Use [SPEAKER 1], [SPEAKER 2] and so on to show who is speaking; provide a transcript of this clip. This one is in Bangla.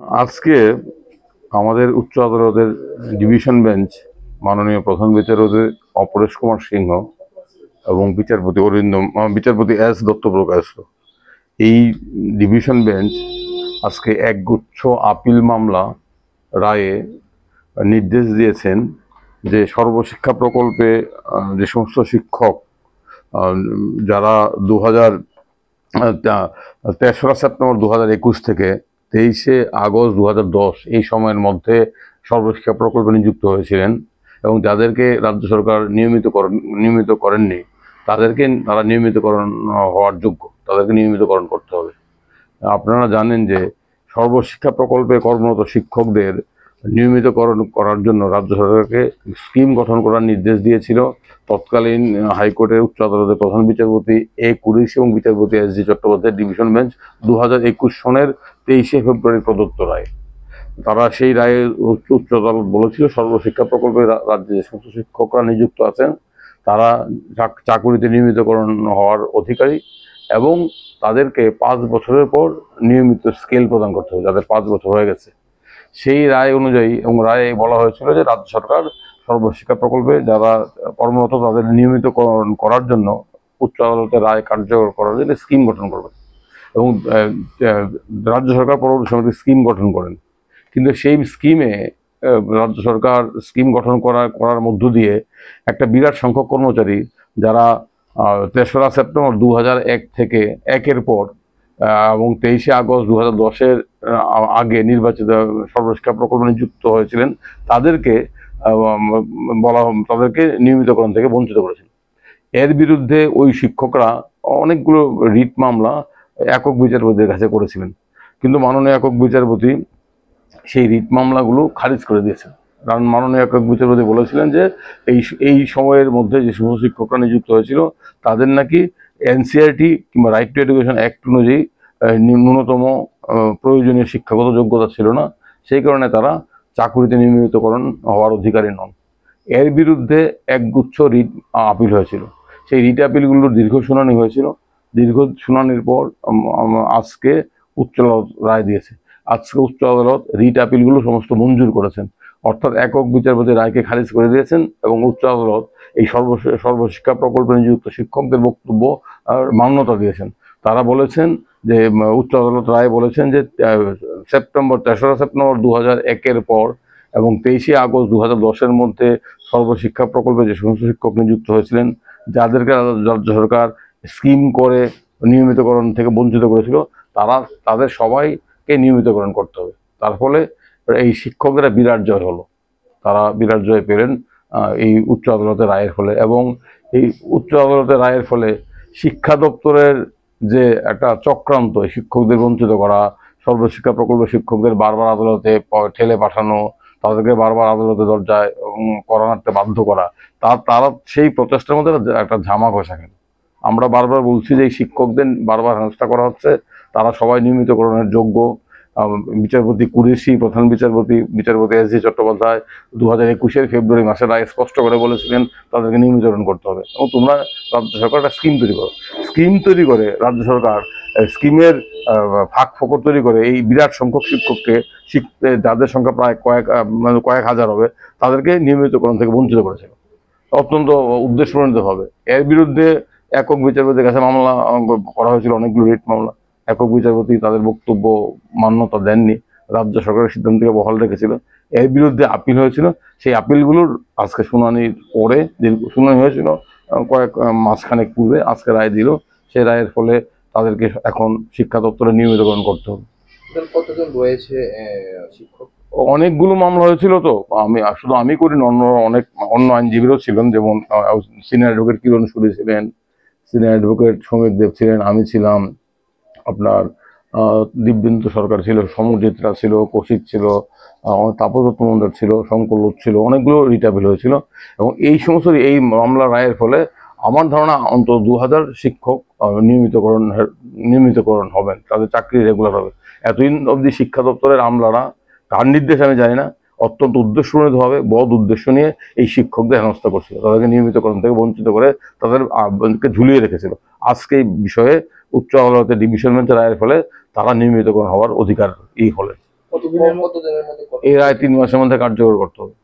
[SPEAKER 1] আজকে আমাদের উচ্চ আদালতের ডিভিশন বেঞ্চ মাননীয় প্রধান বিচারপতি অপরেশ কুমার সিংহ এবং বিচারপতি এস দত্তপ্রকাশ, এই ডিভিশন বেঞ্চ আজকে একগুচ্ছ আপিল মামলা রায়ে নির্দেশ দিয়েছেন যে সর্বশিক্ষা প্রকল্পে যে সমস্ত শিক্ষক যারা তেসরা সেপ্টেম্বর 2021 থেকে 23শে আগস্ট 2010 এই সময়ের মধ্যে সর্বশিক্ষা প্রকল্পে নিযুক্ত হয়েছিলেন এবং যাদেরকে রাজ্য সরকার নিয়মিত করেননি, তারা নিয়মিতকরণ হওয়ার যোগ্য, তাদেরকে নিয়মিতকরণ করতে হবে। আপনারা জানেন যে সর্বশিক্ষা প্রকল্পে কর্মরত শিক্ষকদের নিয়মিতকরণ করার জন্য রাজ্য সরকারকে স্কিম গঠন করার নির্দেশ দিয়েছিল তৎকালীন হাইকোর্টের উচ্চ আদালতের প্রধান বিচারপতি এ কুরেশ এবং বিচারপতি এস জি চট্টোপাধ্যায়ের ডিভিশন বেঞ্চ 2021 সনের 23শে ফেব্রুয়ারি প্রদত্ত রায়। তারা সেই রায়ে উচ্চ আদালত বলেছিল সর্বশিক্ষা প্রকল্পে রাজ্যে যে সমস্ত শিক্ষকরা নিযুক্ত আছেন তারা চাকুরিতে নিয়মিতকরণ হওয়ার অধিকারী এবং তাদেরকে 5 বছরের পর নিয়মিত স্কেল প্রদান করতে হবে যাদের 5 বছর হয়ে গেছে। সেই রায় অনুযায়ী এবং রায়ে বলা হয়েছিল যে রাজ্য সরকার সর্বশিক্ষা প্রকল্পে যারা কর্মরত তাদের নিয়মিতকরণ করার জন্য উচ্চ আদালতের রায় কার্যকর করার জন্য স্কিম গঠন করবে এবং রাজ্য সরকার পরবর্তী সময় স্কিম গঠন করেন। কিন্তু সেই স্কিমে রাজ্য সরকার স্কিম গঠন করার মধ্য দিয়ে একটা বিরাট সংখ্যক কর্মচারী যারা 3রা সেপ্টেম্বর 2001 থেকে একের পর এবং 23শে আগস্ট 2010-এর আগে নির্বাচিত সর্বশিক্ষা প্রকল্পে নিযুক্ত হয়েছিলেন তাদেরকে নিয়মিতকরণ থেকে বঞ্চিত করেছিল। এর বিরুদ্ধে ওই শিক্ষকরা অনেকগুলো রিট মামলা একক বিচারপতির কাছে করেছিলেন, কিন্তু মাননীয় একক বিচারপতি সেই রিট মামলাগুলো খারিজ করে দিয়েছেন। কারণ মাননীয় একক বিচারপতি বলেছিলেন যে এই সময়ের মধ্যে যে সমস্ত শিক্ষকরা নিযুক্ত হয়েছিল তাদের নাকি এনসিআরটি কিংবা রাইট টু এডুকেশন অ্যাক্ট অনুযায়ী ন্যূনতম প্রয়োজনীয় শিক্ষাগত যোগ্যতা ছিল না, সেই কারণে তারা চাকুরিতে নিয়মিতকরণ হওয়ার অধিকারী নন। এর বিরুদ্ধে একগুচ্ছ রিট আপিল হয়েছিল। সেই রিট আপিলগুলোর দীর্ঘ শুনানি হয়েছিল। দীর্ঘ শুনানির পর আজকে উচ্চ আদালত রায় দিয়েছে। আজকে উচ্চ আদালত রিট আপিলগুলো সমস্ত মঞ্জুর করেছেন, অর্থাৎ একক বিচারপতি রায়কে খারিজ করে দিয়েছেন এবং উচ্চ আদালত এই সর্বশিক্ষা প্রকল্পে নিযুক্ত শিক্ষকদের বক্তব্য মান্যতা দিয়েছেন। তারা বলেছেন যে উচ্চ আদালত রায় বলেছেন যে 3রা সেপ্টেম্বর 2001-এর পর এবং 23শে আগস্ট 2010-এর মধ্যে সর্বশিক্ষা প্রকল্পে যে সমস্ত শিক্ষক নিযুক্ত হয়েছিলেন যাদেরকে রাজ্য সরকার স্কিম করে নিয়মিতকরণ থেকে বঞ্চিত করেছিল তাদের সবাইকে নিয়মিতকরণ করতে হবে। তার ফলে এই শিক্ষকরা বিরাট জয় হলো, তারা বিরাট জয় পেলেন এই উচ্চ আদালতের রায়ের ফলে। এবং এই উচ্চ আদালতের রায়ের ফলে শিক্ষা দপ্তরের যে একটা চক্রান্ত শিক্ষকদের বঞ্চিত করা, সর্বশিক্ষা প্রকল্প শিক্ষকদের বারবার আদালতে ঠেলে পাঠানো, তাদেরকে বারবার আদালতে দরজায় করানাতে বাধ্য করা, তারা সেই প্রচেষ্টার মধ্যে একটা ঝামা ঘষা খেল। আমরা বারবার বলছি যে এই শিক্ষকদের বারবার হেনস্থা করা হচ্ছে, তারা সবাই নিয়মিতকরণের যোগ্য। বিচারপতি কুরেশি, প্রধান বিচারপতি এস জি চট্টোপাধ্যায় 2021-এর ফেব্রুয়ারি মাসে রায় স্পষ্ট করে বলেছিলেন তাদেরকে নিয়মিতকরণ করতে হবে এবং তোমরা রাজ্য সরকার একটা স্কিম তৈরি করে রাজ্য সরকার স্কিমের ফাঁক ফোকর তৈরি করে এই বিরাট সংখ্যক শিক্ষককে যাদের সংখ্যা প্রায় কয়েক হাজার হবে তাদেরকে নিয়মিতকরণ থেকে বঞ্চিত করেছিল অত্যন্ত উদ্দেশ্যপ্রণীতভাবে। এর বিরুদ্ধে একক বিচারপতির কাছে মামলা করা হয়েছিল, অনেকগুলো রিট মামলা। একক বিচারপতি তাদের বক্তব্য মান্যতা দেননি, রাজ্য সরকারের সিদ্ধান্তকে বহাল রেখেছিল। এর বিরুদ্ধে আপিল হয়েছিল, সেই আপিলগুলোর আজকে শুনানির পরে শুনানি হয়েছিল মাসখানেক পূর্বে, আজকে রায় দিল। সেই রায়ের ফলে তাদেরকে এখন শিক্ষা দপ্তরে নিয়মিতকরণ করতে হবে।
[SPEAKER 2] কতজন রয়েছে শিক্ষক?
[SPEAKER 1] অনেকগুলো মামলা হয়েছিল, তো আমি করিনি, অন্য আইনজীবীরাও ছিলেন, যেমন সিনিয়র অ্যাডভোকেট কিরণ সুরি ছিলেন, সিনিয়র অ্যাডভোকেট সমীর দেব ছিলেন, আমি ছিলাম, আপনার দিব্যেন্দু সরকার ছিল, সমরজিৎরা ছিল, কৌশিক ছিল, তাপস মন্ডল ছিল, শঙ্কর লোক ছিল, অনেকগুলো রিট আপিল হয়েছিল। এবং এই সমস্ত এই মামলা রায়ের ফলে আমার ধারণা অন্তত 2000 শিক্ষক নিয়মিতকরণ হবেন, তাদের চাকরি রেগুলার হবে। এতদিন অবধি শিক্ষা দপ্তরের আমলারা, কার নির্দেশ আমি জানি না, অত্যন্ত উদ্দেশ্যপ্রণীতভাবে বদ উদ্দেশ্য নিয়ে এই শিক্ষকদের হেনস্থা করছিল, তাদেরকে নিয়মিতকরণ থেকে বঞ্চিত করে তাদেরকে ঝুলিয়ে রেখেছিল। আজকে এই বিষয়ে উচ্চ আদালতের ডিভিশন বেঞ্চের রায়ের ফলে তারা নিয়মিতকরণ হওয়ার অধিকার হলেন।
[SPEAKER 2] কতদিনের মধ্যে
[SPEAKER 1] এই রায় 3 মাসের মধ্যে কার্যকর করতে হবে।